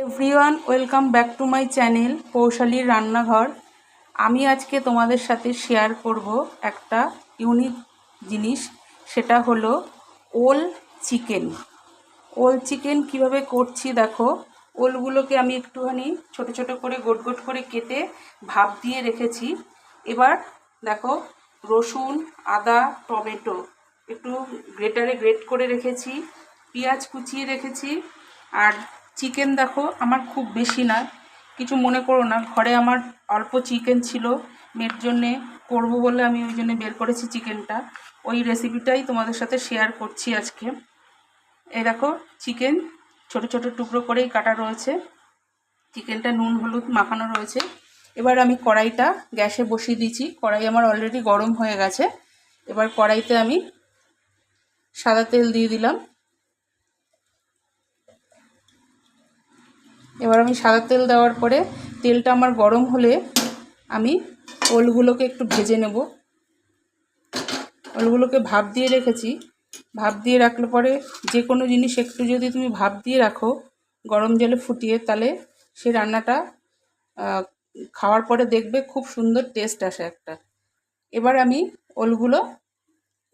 Everyone welcome back to my channel পৌশালীর রান্নাঘর। আমি আজকে তোমাদের সাথে শেয়ার করব একটা ইউনিক জিনিস, সেটা হলো ওল চিকেন। ওল চিকেন কিভাবে করছি দেখো। ওলগুলোকে আমি একটুখানি ছোট ছোট করে গোট গোট করে কেটে ভাপ দিয়ে রেখেছি। এবার দেখো, রসুন, আদা, টমেটো একটু গ্রেটারে গ্রেট করে রেখেছি, পেঁয়াজ কুচিয়ে রেখেছি। আর চিকেন দেখো, আমার খুব বেশি না, কিছু মনে করো না, ঘরে আমার অল্প চিকেন ছিল, মেয়ের জন্যে করবো বলে আমি ওই জন্য বের করেছি চিকেনটা। ওই রেসিপিটাই তোমাদের সাথে শেয়ার করছি আজকে। এই দেখো, চিকেন ছোট ছোট টুকরো করেই কাটা রয়েছে, চিকেনটা নুন হলুদ মাখানো রয়েছে। এবার আমি কড়াইটা গ্যাসে বসিয়ে দিয়েছি, কড়াই আমার অলরেডি গরম হয়ে গেছে। এবার কড়াইতে আমি সাদা তেল দিয়ে দিলাম। এবার আমি সাদা তেল দেওয়ার পরে তেলটা আমার গরম হলে আমি ওলগুলোকে একটু ভেজে নেব। ওলগুলোকে ভাপ দিয়ে রেখেছি, ভাপ দিয়ে রাখলে পরে যে কোনো জিনিস একটু যদি তুমি ভাপ দিয়ে রাখো গরম জলে ফুটিয়ে, তাহলে সেই রান্নাটা খাওয়ার পরে দেখবে খুব সুন্দর টেস্ট আসে একটা। এবার আমি ওলগুলো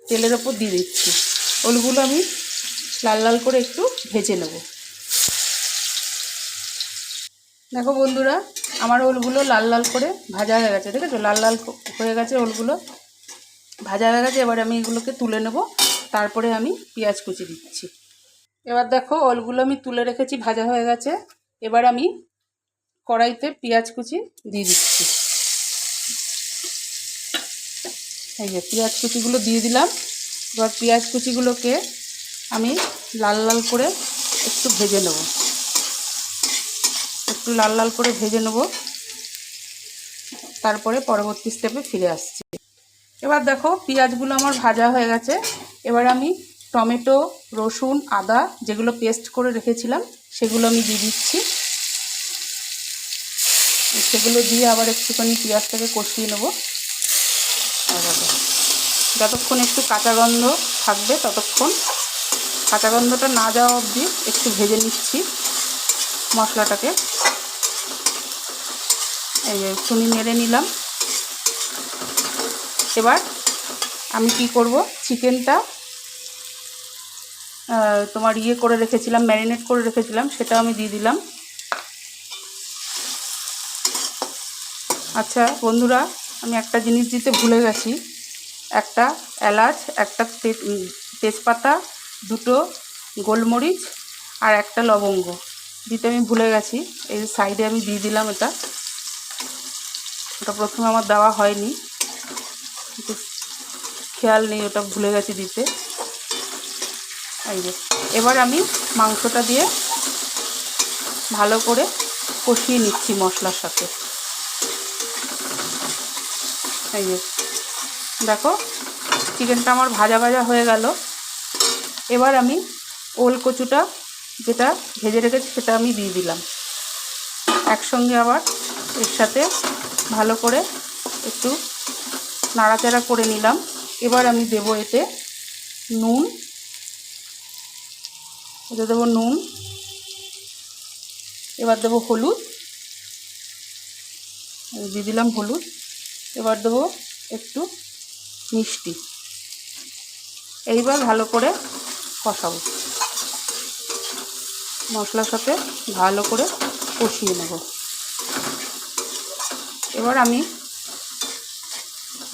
তেলের ওপর দিয়ে দিচ্ছি। ওলগুলো আমি লাল লাল করে একটু ভেজে নেব। দেখো বন্ধুরা, আমার ওলগুলো লাল লাল করে ভাজা হয়ে গেছে, দেখেছো? লাল লাল হয়ে গেছে, ওলগুলো ভাজা হয়ে গেছে। এবার আমি এগুলোকে তুলে নেব, তারপরে আমি পেঁয়াজ কুচি দিচ্ছি। এবার দেখো, ওলগুলো আমি তুলে রেখেছি, ভাজা হয়ে গেছে। এবার আমি কড়াইতে পেঁয়াজ কুচি দিয়ে দিচ্ছি। এই যে পেঁয়াজ কুচিগুলো দিয়ে দিলাম। এবার পেঁয়াজ কুচিগুলোকে আমি লাল লাল করে একটু ভেজে নেব, একটু লাল লাল করে ভেজে নেব, তারপরে পরবর্তী স্টেপে ফিরে আসছি। এবার দেখো, পেঁয়াজগুলো আমার ভাজা হয়ে গেছে। এবার আমি টমেটো, রসুন, আদা যেগুলো পেস্ট করে রেখেছিলাম সেগুলো আমি দিয়ে দিচ্ছি। সেগুলো দিয়ে আবার একটুখানি পেঁয়াজটাকে কষিয়ে নেব। যতক্ষণ একটু কাঁচা গন্ধ থাকবে ততক্ষণ, কাঁচা গন্ধটা না যাওয়া অবধি একটু ভেজে নিচ্ছি মশলাটাকে। এই যে একটুখানি নেড়ে নিলাম। এবার আমি কি করব, চিকেনটা তোমার করে রেখেছিলাম, ম্যারিনেট করে রেখেছিলাম, সেটা আমি দিয়ে দিলাম। আচ্ছা বন্ধুরা, আমি একটা জিনিস দিতে ভুলে গেছি, একটা এলাচ, একটা তেজপাতা, দুটো গোলমরিচ আর একটা লবঙ্গ দিতে আমি ভুলে গেছি। এই সাইডে আমি দিয়ে দিলাম। ওটা প্রথমে আমার দেওয়া হয়নি, কিন্তু খেয়াল নেই, ওটা ভুলে গেছি দিতে। এই যে এবার আমি মাংসটা দিয়ে ভালো করে কষিয়ে নিচ্ছি মশলার সাথে। এই যে দেখো, চিকেনটা আমার ভাজা ভাজা হয়ে গেল। এবার আমি ওল কচুটা যেটা ভেজে রেখেছি সেটা আমি দিয়ে দিলাম একসঙ্গে। আবার এর সাথে ভালো করে একটু নাড়াচাড়া করে নিলাম। এবার আমি দেবো এতে নুন, দেবো নুন। এবার দেবো হলুদ, দিয়ে দিলাম হলুদ। এবার দেবো একটু মিষ্টি। এইবার ভালো করে কষাবো, মশলার সাথে ভালো করে কষিয়ে নেব। এবার আমি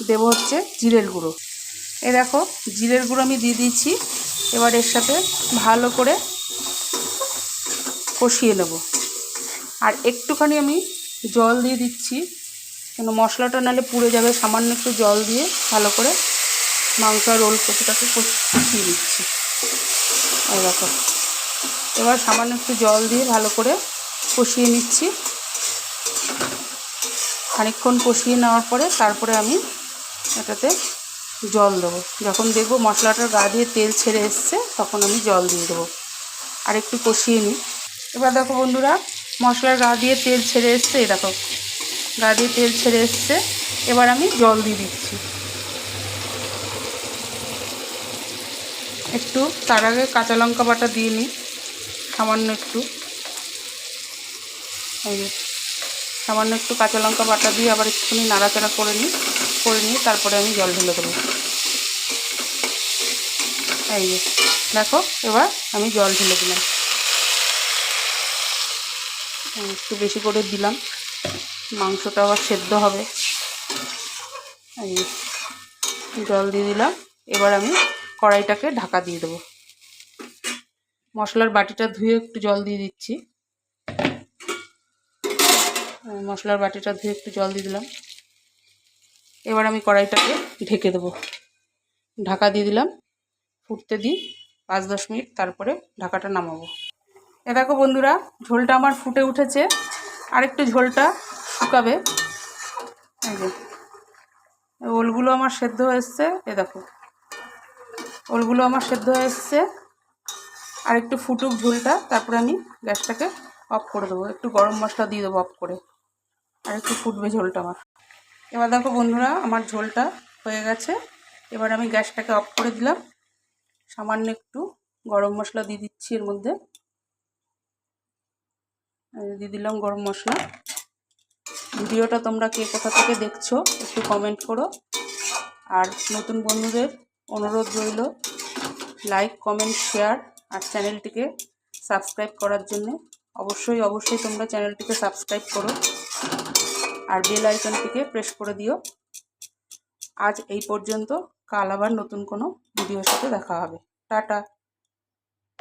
দেবো হচ্ছে জিরের গুঁড়ো। এই দেখো, জিরের গুঁড়ো আমি দিয়ে দিয়েছি। এবার এর সাথে ভালো করে কষিয়ে নেব। আর একটুখানি আমি জল দিয়ে দিচ্ছি, কেন মশলাটা নাহলে পুড়ে যাবে। সামান্য একটু জল দিয়ে ভালো করে মাংস আর ওল কচুটাকে কষিয়ে দিচ্ছি। এই দেখো, এবার সামান্য একটু জল দিয়ে ভালো করে কষিয়ে নিচ্ছি। খানিকক্ষণ কষিয়ে নেওয়ার পরে তারপরে আমি এটাতে জল দেবো। যখন দেখবো মশলাটার গা দিয়ে তেল ছেড়ে এসছে তখন আমি জল দিয়ে দেবো। আর একটু কষিয়ে নিই। এবার দেখো বন্ধুরা, মশলার গা দিয়ে তেল ছেড়ে এসছে। এই দেখো, গা দিয়ে তেল ছেড়ে এসছে। এবার আমি জল দিয়ে দিচ্ছি একটু। তার আগে কাঁচা লঙ্কা বাটা দিয়ে নিই সামান্য একটু। এই যে সামান্য একটু কাঁচা লঙ্কা বাটা দিয়ে আবার একটুখানি নাড়াচাড়া করে নিয়ে তারপরে আমি জল ঢেলে দেবো। এই যে দেখো, এবার আমি জল ঢেলে দিলাম, একটু বেশি করে দিলাম, মাংসটা আবার সেদ্ধ হবে। এই জল দিয়ে দিলাম। এবার আমি কড়াইটাকে ঢাকা দিয়ে দেবো। মশলার বাটিটা ধুয়ে একটু জল দিয়ে দিচ্ছি। মশলার বাটিটা ধুয়ে একটু জল দিয়ে দিলাম। এবার আমি কড়াইটাকে ঢেকে দেবো। ঢাকা দিয়ে দিলাম, ফুটতে দিই 5-10 মিনিট, তারপরে ঢাকাটা নামাবো। এ দেখো বন্ধুরা, ঝোলটা আমার ফুটে উঠেছে, আর একটু ঝোলটা শুকাবে। এই যে ওলগুলো আমার সেদ্ধ হয়ে এসছে, এ দেখো ওলগুলো আমার সেদ্ধ হয়ে এসছে। আর একটু ফুটুক ঝোলটা, তারপরে আমি গ্যাসটাকে অফ করে দেবো। একটু গরম মশলা দিয়ে দেবো অফ করে, আর একটু ফুটবে ঝোলটা আমার। এবার দেখো বন্ধুরা, আমার ঝোলটা হয়ে গেছে। এবার আমি গ্যাসটাকে অফ করে দিলাম। সামান্য একটু গরম মশলা দিয়ে দিচ্ছি এর মধ্যে, দিয়ে দিলাম গরম মশলা। ভিডিওটা তোমরা কে কোথা থেকে দেখছো একটু কমেন্ট করো। আর নতুন বন্ধুদের অনুরোধ রইল লাইক, কমেন্ট, শেয়ার আর চ্যানেলটিকে সাবস্ক্রাইব করার জন্য। অবশ্যই তোমরা চ্যানেলটিকে সাবস্ক্রাইব করো আর বেল আইকনটিকে প্রেস করে দিও। আজ এই পর্যন্ত, কাল আবার নতুন কোনো ভিডিওর সাথে দেখা হবে। টাটা।